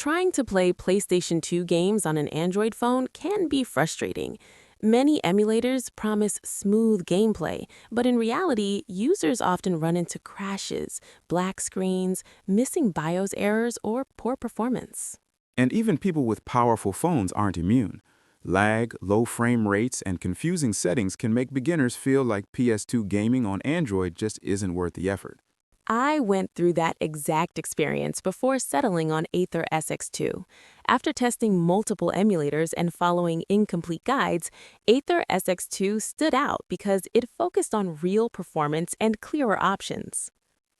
Trying to play PlayStation 2 games on an Android phone can be frustrating. Many emulators promise smooth gameplay, but in reality, users often run into crashes, black screens, missing BIOS errors, or poor performance. And even people with powerful phones aren't immune. Lag, low frame rates, and confusing settings can make beginners feel like PS2 gaming on Android just isn't worth the effort. I went through that exact experience before settling on AetherSX2. After testing multiple emulators and following incomplete guides, AetherSX2 stood out because it focused on real performance and clearer options.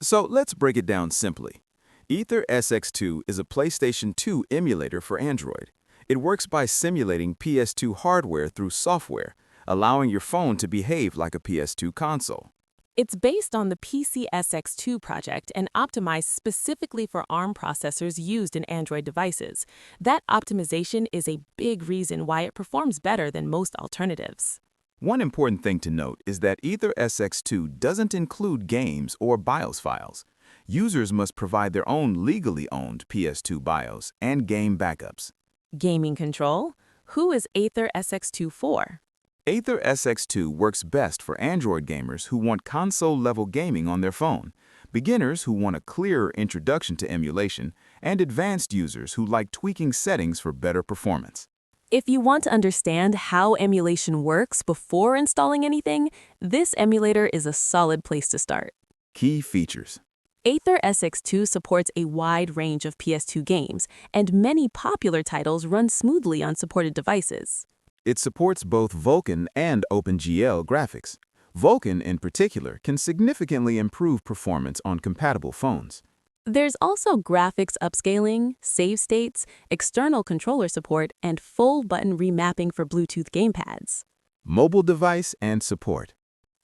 So let's break it down simply. AetherSX2 is a PlayStation 2 emulator for Android. It works by simulating PS2 hardware through software, allowing your phone to behave like a PS2 console. It's based on the PCSX2 project and optimized specifically for ARM processors used in Android devices. That optimization is a big reason why it performs better than most alternatives. One important thing to note is that AetherSX2 doesn't include games or BIOS files. Users must provide their own legally owned PS2 BIOS and game backups. Gaming control? Who is AetherSX2 for? AetherSX2 works best for Android gamers who want console-level gaming on their phone, beginners who want a clearer introduction to emulation, and advanced users who like tweaking settings for better performance. If you want to understand how emulation works before installing anything, this emulator is a solid place to start. Key features. AetherSX2 supports a wide range of PS2 games, and many popular titles run smoothly on supported devices. It supports both Vulkan and OpenGL graphics. Vulkan, in particular, can significantly improve performance on compatible phones. There's also graphics upscaling, save states, external controller support, and full button remapping for Bluetooth gamepads. Mobile device and support.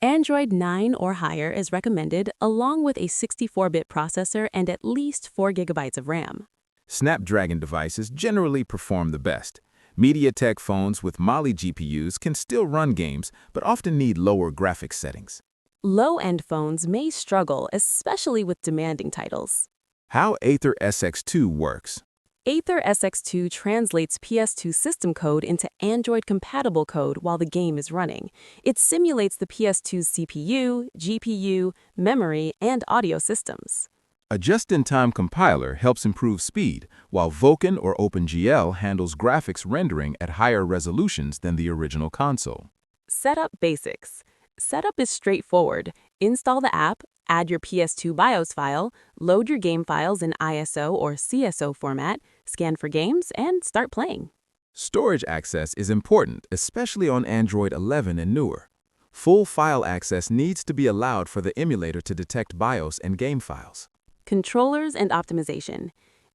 Android 9 or higher is recommended, along with a 64-bit processor and at least 4 GB of RAM. Snapdragon devices generally perform the best. MediaTek phones with Mali GPUs can still run games, but often need lower graphics settings. Low-end phones may struggle, especially with demanding titles. How AetherSX2 works. AetherSX2 translates PS2 system code into Android-compatible code while the game is running. It simulates the PS2's CPU, GPU, memory, and audio systems. A just-in-time compiler helps improve speed, while Vulkan or OpenGL handles graphics rendering at higher resolutions than the original console. Setup basics. Setup is straightforward. Install the app, add your PS2 BIOS file, load your game files in ISO or CSO format, scan for games, and start playing. Storage access is important, especially on Android 11 and newer. Full file access needs to be allowed for the emulator to detect BIOS and game files. Controllers and optimization.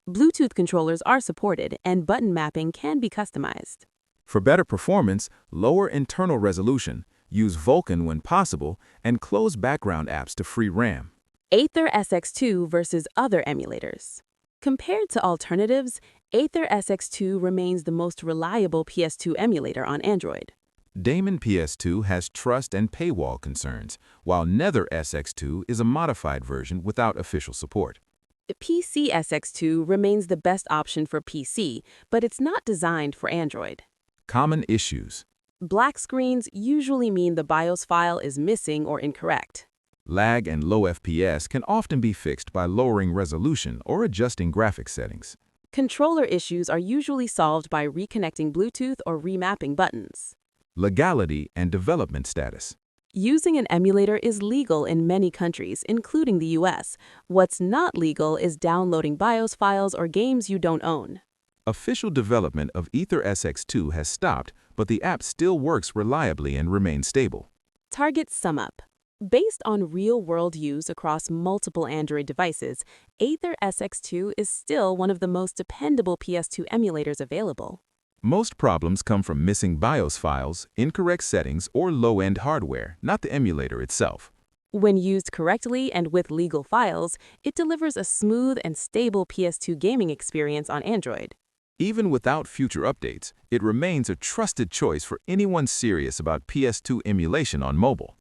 Bluetooth controllers are supported, and button mapping can be customized. For better performance, lower internal resolution, use Vulkan when possible, and close background apps to free RAM. AetherSX2 versus other emulators. Compared to alternatives, AetherSX2 remains the most reliable PS2 emulator on Android. Daemon PS2 has trust and paywall concerns, while NetherSX2 is a modified version without official support. PCSX2 remains the best option for PC, but it's not designed for Android. Common issues. Black screens usually mean the BIOS file is missing or incorrect. Lag and low FPS can often be fixed by lowering resolution or adjusting graphics settings. Controller issues are usually solved by reconnecting Bluetooth or remapping buttons. Legality and development status. Using an emulator is legal in many countries, including the US. What's not legal is downloading BIOS files or games you don't own. Official development of AetherSX2 has stopped, but the app still works reliably and remains stable. Target sum up. Based on real-world use across multiple Android devices, AetherSX2 is still one of the most dependable PS2 emulators available. Most problems come from missing BIOS files, incorrect settings, or low-end hardware, not the emulator itself. When used correctly and with legal files, it delivers a smooth and stable PS2 gaming experience on Android. Even without future updates, it remains a trusted choice for anyone serious about PS2 emulation on mobile.